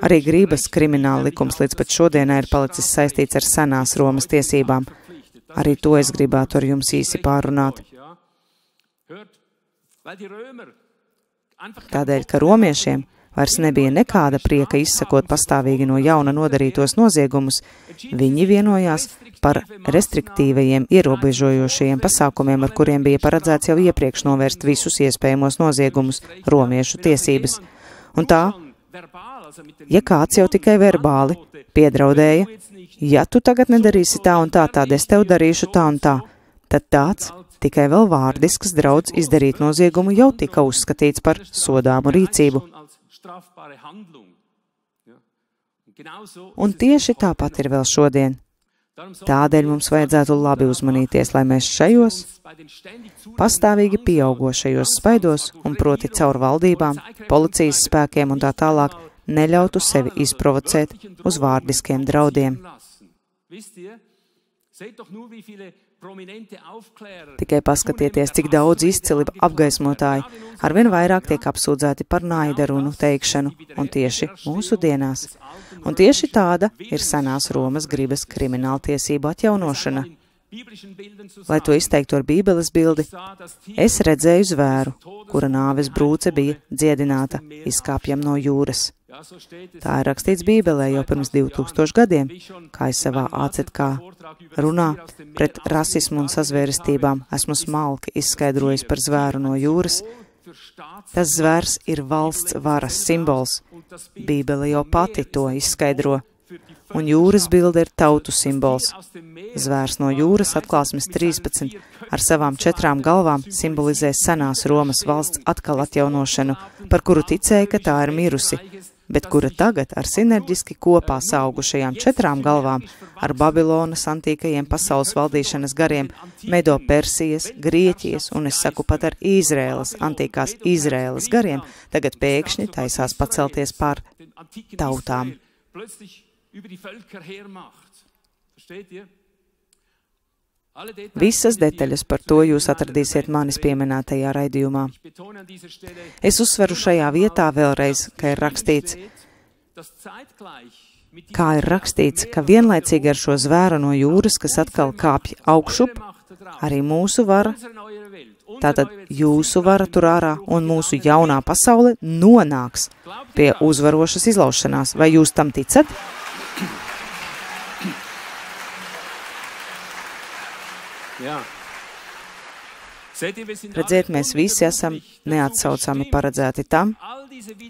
Arī grības krimināla likums līdz pat šodienai ir palicis saistīts ar senās Romas tiesībām. Arī to es gribētu ar jums īsi pārunāt. Tādēļ, ka romiešiem vairs nebija nekāda prieka izsakot pastāvīgi no jauna nodarītos noziegumus, viņi vienojās par restriktīvajiem ierobežojošajiem pasākumiem, ar kuriem bija paredzēts jau iepriekš novērst visus iespējamos noziegumus, romiešu tiesības. Un tā, ja kāds jau tikai verbāli piedraudēja, ja tu tagad nedarīsi tā un tā, tad es tev darīšu tā un tā, tad tāds tikai vēl vārdisks draudz izdarīt noziegumu jau tika uzskatīts par sodāmu rīcību. Un tieši tāpat ir vēl šodien. Tādēļ mums vajadzētu labi uzmanīties, lai mēs šajos pastāvīgi pieaugošajos spaidos un proti caur valdībām, policijas spēkiem un tā tālāk neļautu sevi izprovocēt uz vārdiskiem draudiem. Tikai paskatieties, cik daudz izcili apgaismotāji arvien vairāk tiek apsūdzēti par naida runu teikšanu, un tieši mūsu dienās. Un tieši tāda ir senās Romas gribas krimināltiesību atjaunošana. Lai to izteiktu ar Bībeles bildi, es redzēju zvēru, kura nāves brūce bija dziedināta, izkāpjam no jūras. Tā ir rakstīts Bībelē jau pirms 2000 gadiem, kā es savā ACK runā pret rasismu un sazvērestībām esmu smalki izskaidrojis par zvēru no jūras. Tas zvērs ir valsts varas simbols. Bībele jau pati to izskaidro. Un jūras bilde ir tautu simbols. Zvērs no jūras, atklāsmes 13, ar savām 4 galvām simbolizē senās Romas valsts atkal atjaunošanu, par kuru ticēja, ka tā ir mirusi, bet kura tagad ar sinerģiski kopā saugušajām 4 galvām, ar Babilonas antīkajiem pasaules valdīšanas gariem, Medo Persijas, Grieķijas un es saku pat ar Izrēlas, antīkās Izrēlas gariem, tagad pēkšņi taisās pacelties pār tautām. Visas detaļas par to jūs atradīsiet manis pieminētajā raidījumā. Es uzsveru šajā vietā vēlreiz, ka ir rakstīts, ka vienlaicīgi ar šo zvēru no jūras, kas atkal kāpj augšup, arī mūsu vara, tātad jūsu vara tur ārā un mūsu jaunā pasaule nonāks pie uzvarošas izlaušanās. Vai jūs tam ticat? Redziet, mēs visi esam neatsaucami paredzēti tam,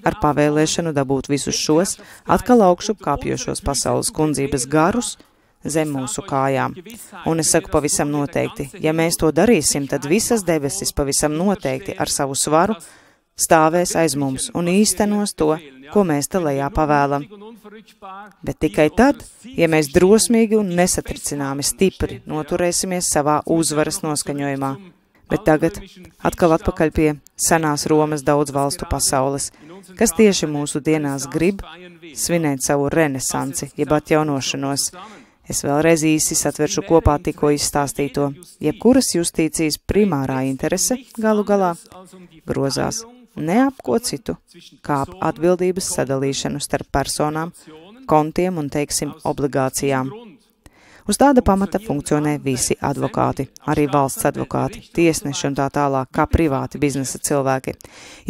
ar pavēlēšanu dabūt visus šos atkal augšup kāpjošos pasaules kundzības garus zem mūsu kājām. Un es saku pavisam noteikti, ja mēs to darīsim, tad visas debesis pavisam noteikti ar savu svaru stāvēs aiz mums un īstenos to, ko mēs te lejā pavēlam. Bet tikai tad, ja mēs drosmīgi un nesatricināmi stipri noturēsimies savā uzvaras noskaņojumā. Bet tagad atkal atpakaļ pie senās Romas daudz valstu pasaules, kas tieši mūsu dienās grib svinēt savu renesansi, jeb atjaunošanos. Es vēlreiz īsi satveršu kopā tikko izstāstīto. Jebkuras justīcijas primārā interese galu galā grozās ne ap ko citu, kā ap atbildības sadalīšanu starp personām, kontiem un, teiksim, obligācijām. Uz tāda pamata funkcionē visi advokāti, arī valsts advokāti, tiesneši un tā tālāk, kā privāti biznesa cilvēki.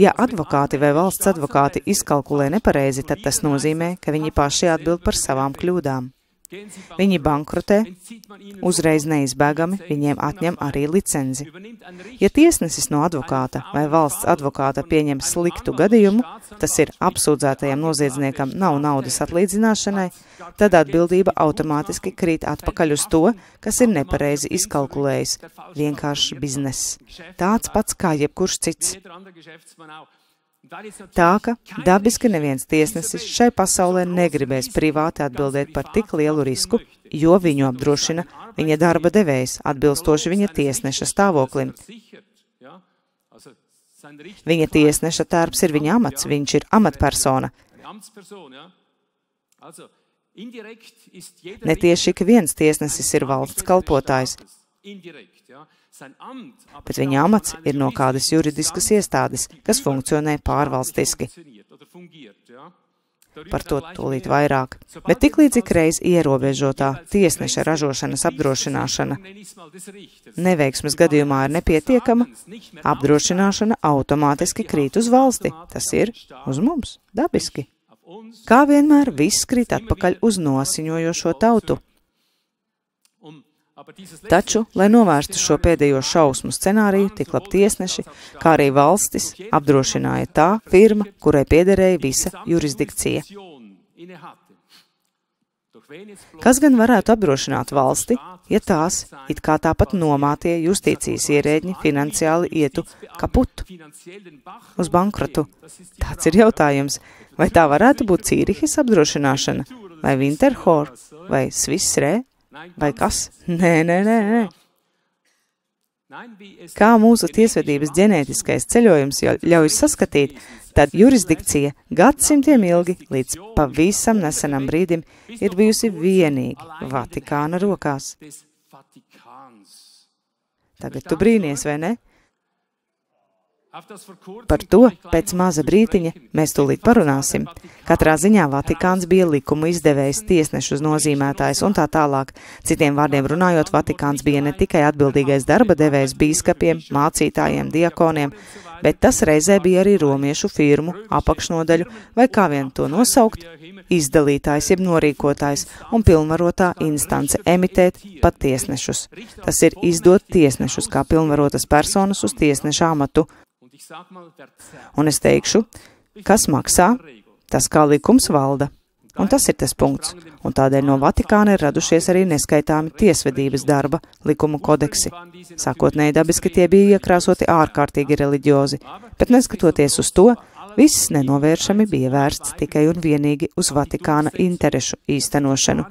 Ja advokāti vai valsts advokāti izkalkulē nepareizi, tad tas nozīmē, ka viņi paši atbild par savām kļūdām. Viņi bankrotē, uzreiz neizbēgami viņiem atņem arī licenci. Ja tiesnesis no advokāta vai valsts advokāta pieņem sliktu gadījumu, tas ir apsūdzētajam noziedzniekam nav naudas atlīdzināšanai, tad atbildība automātiski krīt atpakaļ uz to, kas ir nepareizi izkalkulējis. Vienkārši bizness. Tāds pats kā jebkurš cits. Tā, ka dabiski neviens tiesnesis šai pasaulē negribēs privāti atbildēt par tik lielu risku, jo viņu apdrošina viņa darba devējs, atbilstoši viņa tiesneša stāvoklim. Viņa tiesneša tērps ir viņa amats, viņš ir amatpersona. Netieši ik viens tiesnesis ir valsts kalpotājs, bet viņa amats ir no kādas juridiskas iestādes, kas funkcionē pārvalstiski. Par to tūlīt vairāk. Bet tiklīdz ikreiz ierobežotā tiesneša ražošanas apdrošināšana neveiksmes gadījumā ir nepietiekama, apdrošināšana automātiski krīt uz valsti, tas ir uz mums, dabiski. Kā vienmēr viss krīt atpakaļ uz nosiņojošo tautu. Taču, lai novērstu šo pēdējo šausmu scenāriju, tiklab tiesneši, kā arī valstis, apdrošināja tā firma, kurai piederēja visa jurisdikcija. Kas gan varētu apdrošināt valsti, ja tās, it kā tāpat nomātie justīcijas ierēģi, finansiāli ietu kaput uz bankrotu? Tāds ir jautājums. Vai tā varētu būt Cīrihas apdrošināšana, vai Winterthur, vai Swiss Re? Vai kas? Nē. Kā mūsu tiesvedības ģenētiskais ceļojums ļauj saskatīt, tad jurisdikcija gadsimtiem ilgi līdz pavisam nesenam brīdim ir bijusi vienīgi Vatikāna rokās. Tagad tu brīnies, vai ne? Par to pēc maza brītiņa mēs tūlīt parunāsim. Katrā ziņā Vatikāns bija likumu izdevējs, tiesnešus nozīmētājs un tā tālāk. Citiem vārdiem runājot, Vatikāns bija ne tikai atbildīgais darba devējs bīskapiem, mācītājiem, diakoniem, bet tas reizē bija arī romiešu firmu, apakšnodaļu vai kā vien to nosaukt, izdalītājs jeb norīkotājs un pilnvarotā instance emitēt pat tiesnešus. Tas ir izdot tiesnešus kā pilnvarotas personas uz tiesneša amatu. Un es teikšu, kas maksā, tas kā likums valda. Un tas ir tas punkts. Un tādēļ no Vatikāna ir radušies arī neskaitāmi tiesvedības darba likumu kodeksi. Sākotnēji dabiski tie bija iekrāsoti ārkārtīgi reliģiozi, bet neskatoties uz to, viss nenovēršami bija vērsts tikai un vienīgi uz Vatikāna interešu īstenošanu.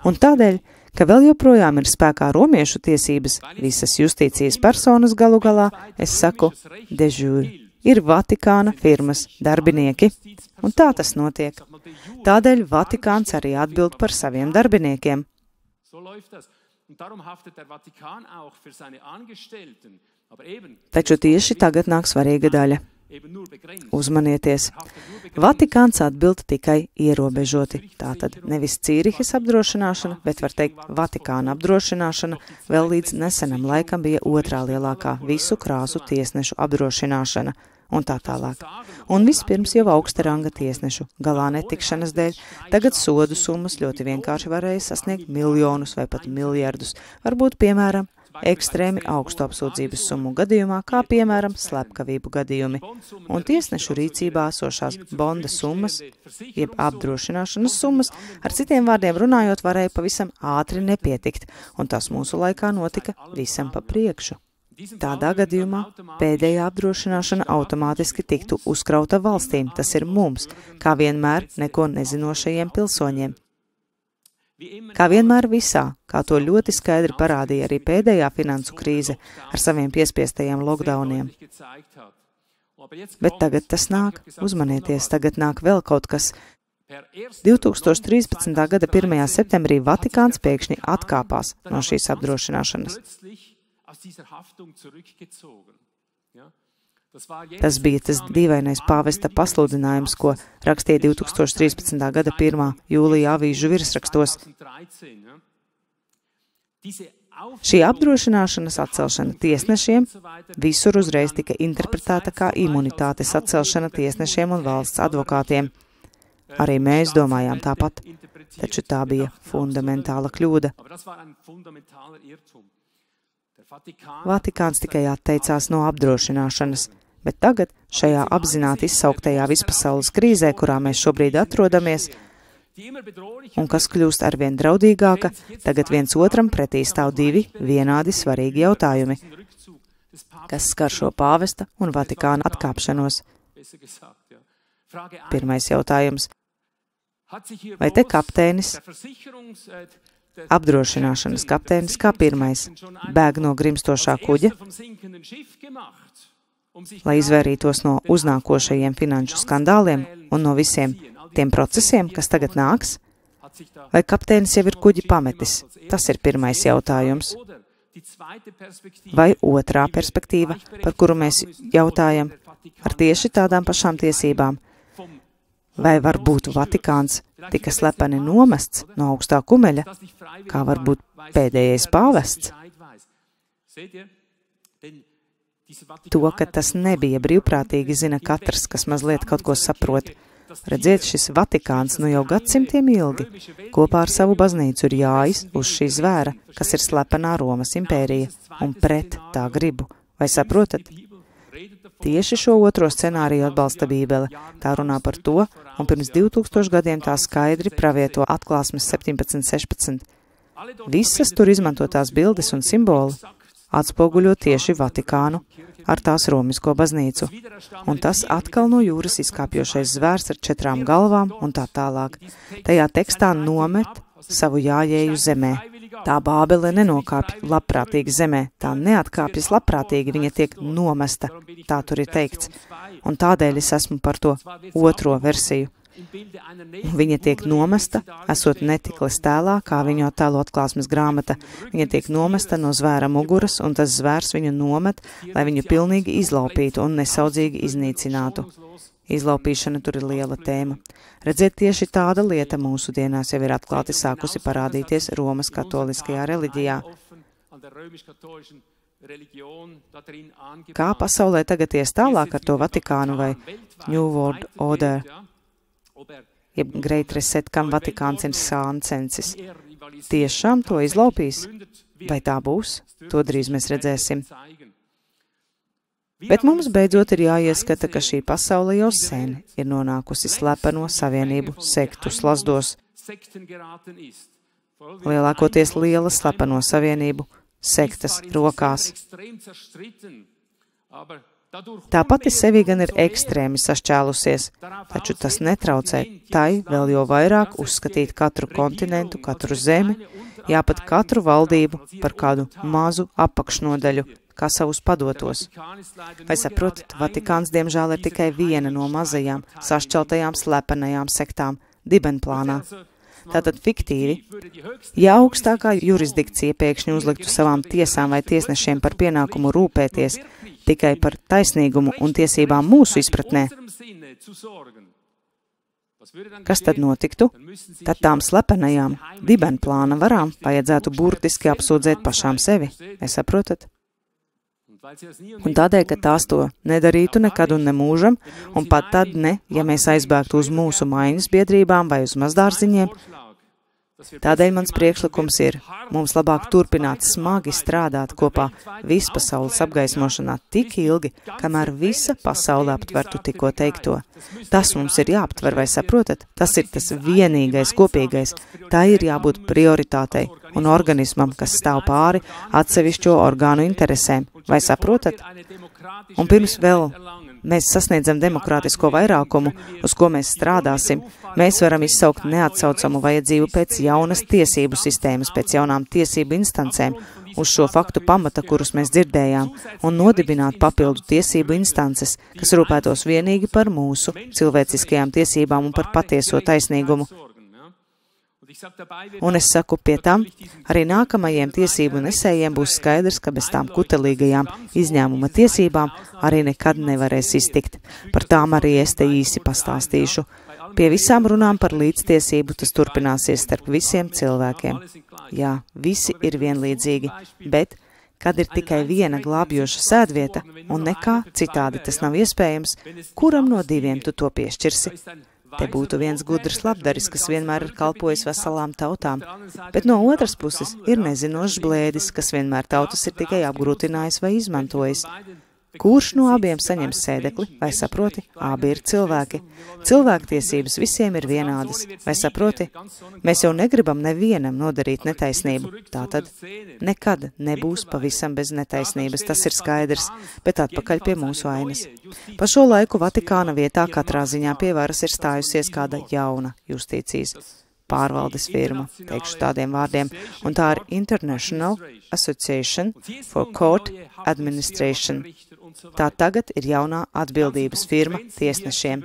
Un tādēļ, ka vēl joprojām ir spēkā romiešu tiesības, visas justīcijas personas galu galā, es saku, de jure, ir Vatikāna firmas darbinieki, un tā tas notiek. Tādēļ Vatikāns arī atbild par saviem darbiniekiem. Taču tieši tagad nāk svarīga daļa. Uzmanieties! Vatikāns atbild tikai ierobežoti. Tātad nevis Cīrihas apdrošināšana, bet var teikt Vatikāna apdrošināšana vēl līdz nesenam laikam bija otrā lielākā visu krāsu tiesnešu apdrošināšana un tā tālāk. Un vispirms jau augsta ranga tiesnešu galā netikšanas dēļ, tagad sodu summas ļoti vienkārši varēja sasniegt miljonus vai pat miljardus, varbūt piemēram ekstrēmi augstu apsūdzības summu gadījumā, kā piemēram slepkavību gadījumi, un tiesnešu rīcībā esošās bonda summas, jeb apdrošināšanas summas, ar citiem vārdiem runājot, varēja pavisam ātri nepietikt, un tas mūsu laikā notika visam pa priekšu. Tādā gadījumā pēdējā apdrošināšana automātiski tiktu uzkrauta valstīm, tas ir mums, kā vienmēr neko nezinošajiem pilsoņiem. Kā vienmēr visā, kā to ļoti skaidri parādīja arī pēdējā finansu krīze ar saviem piespiestajiem lockdowniem. Bet tagad tas nāk, uzmanieties, tagad nāk vēl kaut kas. 2013. gada 1. septembrī Vatikāns pēkšņi atkāpās no šīs apdrošināšanas. Tas bija tas dīvainais pāvesta pasludinājums, ko rakstīja 2013. gada 1. jūlijā avīžu virsrakstos. Šī apdrošināšanas atcelšana tiesnešiem visur uzreiz tika interpretēta kā imunitātes atcelšana tiesnešiem un valsts advokātiem. Arī mēs domājām tāpat, taču tā bija fundamentāla kļūda. Vatikāns tikai atteicās no apdrošināšanas, bet tagad šajā apzināti izsauktajā vispasaules krīzē, kurā mēs šobrīd atrodamies, un kas kļūst arvien draudīgāka, tagad viens otram pretī stāv divi vienādi svarīgi jautājumi, kas skar šo pāvesta un Vatikāna atkāpšanos. Pirmais jautājums. Vai te kapteinis, apdrošināšanas kapteinis kā pirmais, bēg no grimstošā kuģa, lai izvairītos no uznākošajiem finanšu skandāliem un no visiem tiem procesiem, kas tagad nāks? Vai kapteinis jau ir kuģi pametis? Tas ir pirmais jautājums. Vai otrā perspektīva, par kuru mēs jautājam, ar tieši tādām pašām tiesībām? Vai varbūt Vatikāns tika slepeni nomests no augstā kumeļa, kā varbūt pēdējais pāvests? To, ka tas nebija brīvprātīgi, zina katrs, kas mazliet kaut ko saprot. Redziet, šis Vatikāns nu jau gadsimtiem ilgi kopā ar savu baznīcu ir jājis uz šī zvēra, kas ir slepenā Romas impērija, un pret tā gribu. Vai saprotat? Tieši šo otro scenāriju atbalsta Bībele. Tā runā par to, un pirms 2000 gadiem tā skaidri pravieto Atklāsmes 17:16. Visas tur izmantotās bildes un simboli atspoguļo tieši Vatikānu ar tās romisko baznīcu, un tas atkal no jūras izkāpjošais zvērs ar 4 galvām un tā tālāk. Tajā tekstā nomet savu jājēju zemē. Tā Bābele nenokāpj labprātīgi zemē, tā neatkāpjas labprātīgi, viņa tiek nomesta, tā tur ir teikts, un tādēļ es esmu par to otro versiju. Viņa tiek nomesta, esot netikles tēlā, kā viņu attēlo Atklāsmes grāmata. Viņa tiek nomesta no zvēra muguras, un tas zvērs viņu nomet, lai viņu pilnīgi izlaupītu un nesaudzīgi iznīcinātu. Izlaupīšana tur ir liela tēma. Redziet, tieši tāda lieta mūsu dienās jau ir atklāti sākusi parādīties Romas katoliskajā reliģijā. Kā pasaulē tagad ies tālāk ar to Vatikānu vai New World Order, jeb Great Reset, kam Vatikāns ir sāncensis? Tiešām to izlaupīs? Vai tā būs? To drīz mēs redzēsim. Bet mums beidzot ir jāieskata, ka šī pasaule jau sen ir nonākusi slepeno savienību sektu slazdos. Lielākoties liela slepeno savienību sektas rokās. Tā pati sevi gan ir ekstrēmi sašķēlusies, taču tas netraucē tai vēl jo vairāk uzskatīt katru kontinentu, katru zemi, jāpat katru valdību par kādu mazu apakšnodaļu, kā savus padotos. Vai saprotat, Vatikāns diemžēl ir tikai viena no mazajām, sašķeltajām slepenajām sektām dibenplānā. Tātad fiktīvi, ja augstākā jurisdikcija pēkšņi uzliktu savām tiesām vai tiesnešiem par pienākumu rūpēties tikai par taisnīgumu un tiesībām mūsu izpratnē, kas tad notiktu? Tad tām slepenajām dibenplāna varām vajadzētu burtiski apsūdzēt pašām sevi. Vai saprotat? Un tādēļ, ka tās to nedarītu nekad un nemūžam, un pat tad ne, ja mēs aizbēgtu uz mūsu maiņas biedrībām vai uz mazdārziņiem. Tādēļ mans priekšlikums ir, mums labāk turpināt smagi strādāt kopā vispasaules apgaismošanā tik ilgi, kamēr visa pasaule aptvertu tikko teikto. Tas mums ir jāaptver, vai saprotat? Tas ir tas vienīgais kopīgais. Tā ir jābūt prioritātei un organismam, kas stāv pāri atsevišķo orgānu interesēm. Vai saprotat? Un pirms vēl mēs sasniedzam demokrātisko vairākumu, uz ko mēs strādāsim, mēs varam izsaukt neatsaucamu vajadzību pēc jaunas tiesību sistēmas, pēc jaunām tiesību instancēm, uz šo faktu pamata, kurus mēs dzirdējām, un nodibināt papildu tiesību instances, kas rūpētos vienīgi par mūsu cilvēciskajām tiesībām un par patieso taisnīgumu. Un es saku, pie tam arī nākamajiem tiesību nesējiem būs skaidrs, ka bez tām kutelīgajām izņēmuma tiesībām arī nekad nevarēs iztikt. Par tām arī es te īsi pastāstīšu. Pie visām runām par līdztiesību tas turpināsies starp visiem cilvēkiem. Jā, visi ir vienlīdzīgi, bet, kad ir tikai viena glābjoša sēdvieta un nekā citādi tas nav iespējams, kuram no diviem tu to piešķirsi? Te būtu viens gudrs labdaris, kas vienmēr ir kalpojis veselām tautām, bet no otras puses ir nezinošs blēdis, kas vienmēr tautas ir tikai apgrūtinājis vai izmantojis. Kurš no abiem saņems sēdekli, vai saproti, abi ir cilvēki? Cilvēktiesības visiem ir vienādas, vai saproti? Mēs jau negribam nevienam nodarīt netaisnību, tātad nekad nebūs pavisam bez netaisnības, tas ir skaidrs, bet atpakaļ pie mūsu ainas. Pa šo laiku Vatikāna vietā katrā ziņā pie varas ir stājusies kāda jauna justīcijas pārvaldes firma, teikšu tādiem vārdiem, un tā ir International Association for Court Administration. Tā tagad ir jaunā atbildības firma tiesnešiem.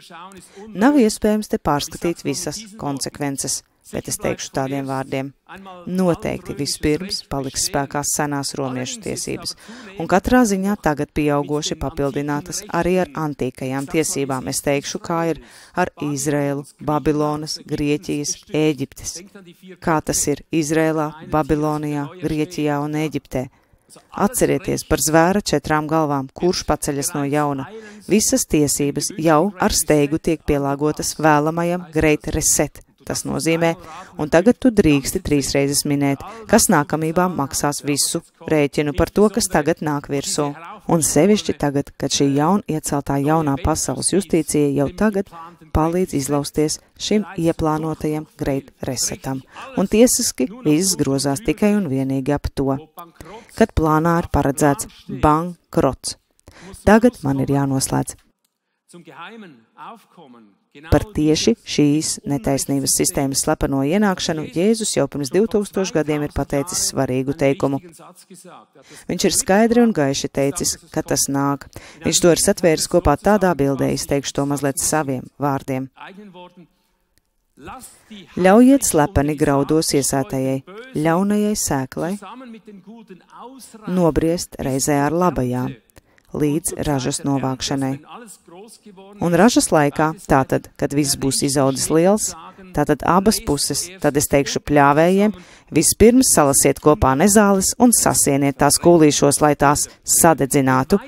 Nav iespējams te pārskatīt visas konsekvences, bet es teikšu tādiem vārdiem. Noteikti vispirms paliks spēkā senās romiešu tiesības, un katrā ziņā tagad pieaugoši papildinātas arī ar antīkajām tiesībām. Es teikšu, kā ir ar Izrēlu, Babilonas, Grieķijas, Ēģiptes. Kā tas ir Izrēlā, Babilonijā, Grieķijā un Ēģiptē. Atcerieties par zvēra 4 galvām, kurš paceļas no jauna. Visas tiesības jau ar steigu tiek pielāgotas vēlamajam Great Reset. Tas nozīmē, un tagad tu drīksti 3 reizes minēt, kas nākamībā maksās visu rēķinu par to, kas tagad nāk virsū. Un sevišķi tagad, kad šī ieceltā jaunā pasaules justīcija jau tagad palīdz izlausties šim ieplānotajam Great Resetam. Un tiesiski viss grozās tikai un vienīgi ap to, kad plānā ir paredzēts bankrots. Tagad man ir jānoslēdz. Par tieši šīs netaisnības sistēmas slepeno ienākšanu Jēzus jau pirms 2000 gadiem ir pateicis svarīgu teikumu. Viņš ir skaidri un gaiši teicis, ka tas nāk. Viņš to ir satvēris kopā tādā bildē, izteikšu to mazliet saviem vārdiem. Ļaujiet slepeni graudos iesētajai, ļaunajai sēklai, nobriest reizē ar labajām, līdz ražas novākšanai. Un ražas laikā, tātad, kad viss būs izaudzis liels, tātad abas puses, tad es teikšu pļāvējiem, vispirms salasiet kopā nezāles un sasieniet tās kūlīšos, lai tās sadedzinātu.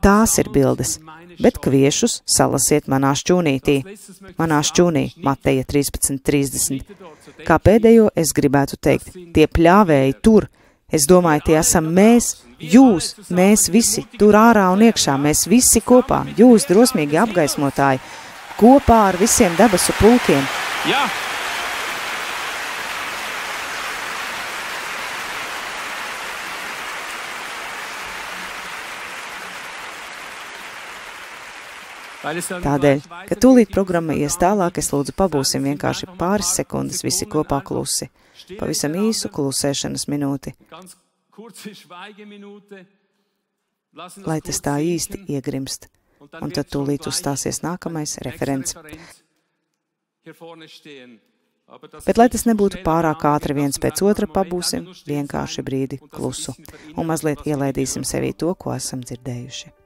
Tās ir bildes, bet kviešus salasiet manā šķūnītī. Manā šķūnī, Mateja 13:30. Kā pēdējo es gribētu teikt, tie pļāvēji tur, es domāju, tie esam mēs, jūs, mēs visi, tur ārā un iekšā, mēs visi kopā, jūs drosmīgi apgaismotāji, kopā ar visiem debesu pulkiem. Jā. Tādēļ, ka tūlīt programma ies tālāk, es lūdzu pabūsim vienkārši pāris sekundes visi kopā klusi. Pavisam īsu klusēšanas minūti, lai tas tā īsti iegrimst, un tad tūlīt uzstāsies nākamais referents. Bet, lai tas nebūtu pārāk ātri viens pēc otra, pabūsim vienkārši brīdi klusu, un mazliet ielaidīsim sevī to, ko esam dzirdējuši.